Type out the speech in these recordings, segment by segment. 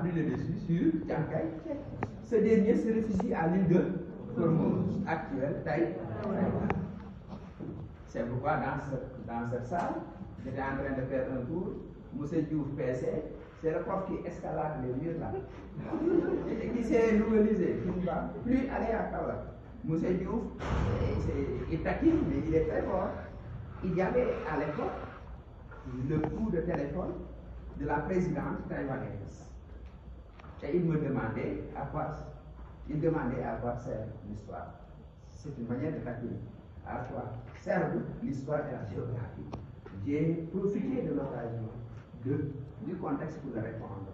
pris le dessus sur Chiang Kai-shek. Ce dernier se réfugie à l'île de Formose, actuelle Taïwan. C'est pourquoi dans cette salle, j'étais en train de faire un tour, M. Diouf PC, c'est le prof qui escalade les murs là, et qui s'est nouvelisé, qui ne va plus aller à Kaolack. M. Diouf, il taquine, mais il est très fort. Il y avait à l'époque le coup de téléphone de la présidente taïwanaise. Et il me demandait à quoi sert l'histoire. C'est une manière de taquiner. À quoi servent l'histoire et la géographie. J'ai profité de l'occasion du contexte pour le répondre.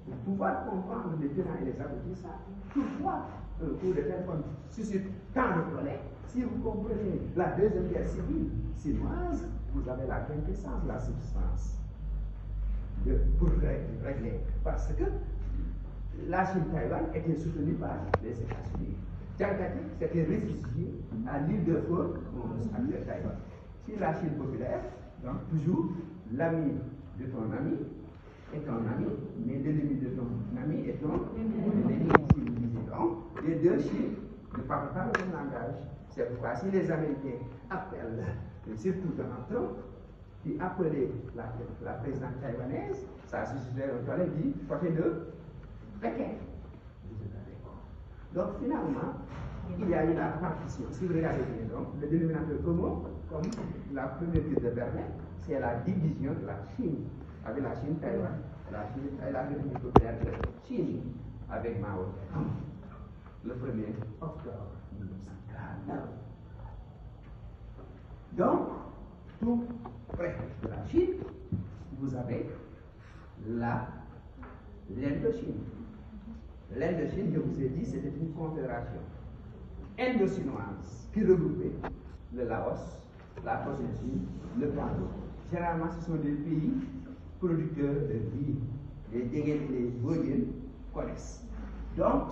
Pour pouvoir comprendre les tenants et les aboutissants, pourquoi un coup de téléphone suscite tant de colère. Si vous comprenez la deuxième guerre civile chinoise, vous avez la quintessence, la substance pour régler. Parce que la Chine-Taïwan était soutenue par les États-Unis. Chiang Kai-shek s'était réfugié à l'île de Formose, actuelle Taïwan. Si la Chine populaire, donc toujours l'ami de ton ami est ton ami, mais l'ennemi de ton ami est ton ennemi. Si vous disiez donc, les deux Chines ne parlent pas le même langage. C'est pourquoi si les Américains appellent, et surtout Donald Trump, qui appelait la présidente taïwanaise, ça suscitait un tollé du côté de Pékin. Donc finalement, il y a eu la partition. Si vous regardez bien, donc, le dénominateur commun, comme la première crise de Berlin, c'est la division de la Chine, avec la Chine Taïwan, la Chine et la République populaire de Chine, avec Mao Zedong, le 1er octobre 1949. Donc, tout près de la Chine, vous avez l'Indochine. L'Indochine, je vous ai dit, c'était une confédération indo-chinoise qui regroupait le Laos, la Cochinchine, le Congo. Généralement, ce sont des pays producteurs de riz. Les Déguènes et les Vosgiens connaissent. Donc,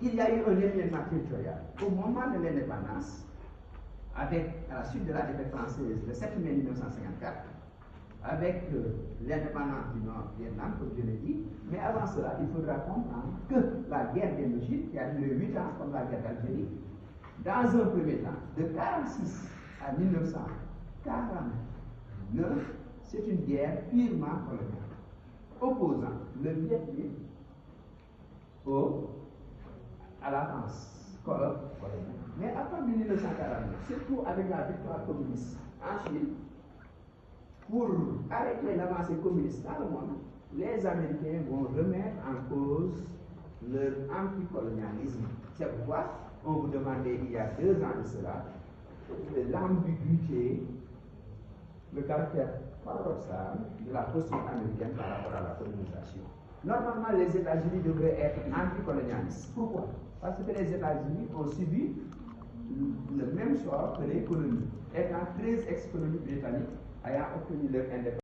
il y a eu un événement territorial. Au moment de l'indépendance, à la suite de la défaite française le 7 mai 1954, avec l'indépendance du Nord-Vietnam, comme je l'ai dit, mais avant cela, il faudra comprendre que la guerre d'Indochine, qui a duré 8 ans, comme la guerre d'Algérie, dans un premier temps, de 1946 à 1949, c'est une guerre purement coloniale, opposant le Viet Minh à la France coloniale. Mais à partir de 1949, surtout avec la victoire communiste en Chine, pour arrêter l'avancée communiste dans le monde, les Américains vont remettre en cause leur anticolonialisme. C'est pourquoi on vous demandait il y a 2 ans de cela l'ambiguïté, le caractère paradoxal de la posture américaine par rapport à la colonisation. Normalement, les États-Unis devraient être anticolonialistes. Pourquoi? Parce que les États-Unis ont subi le même sort que les colonies, étant 13 ex-colonies britanniques ayant obtenu leur indépendance.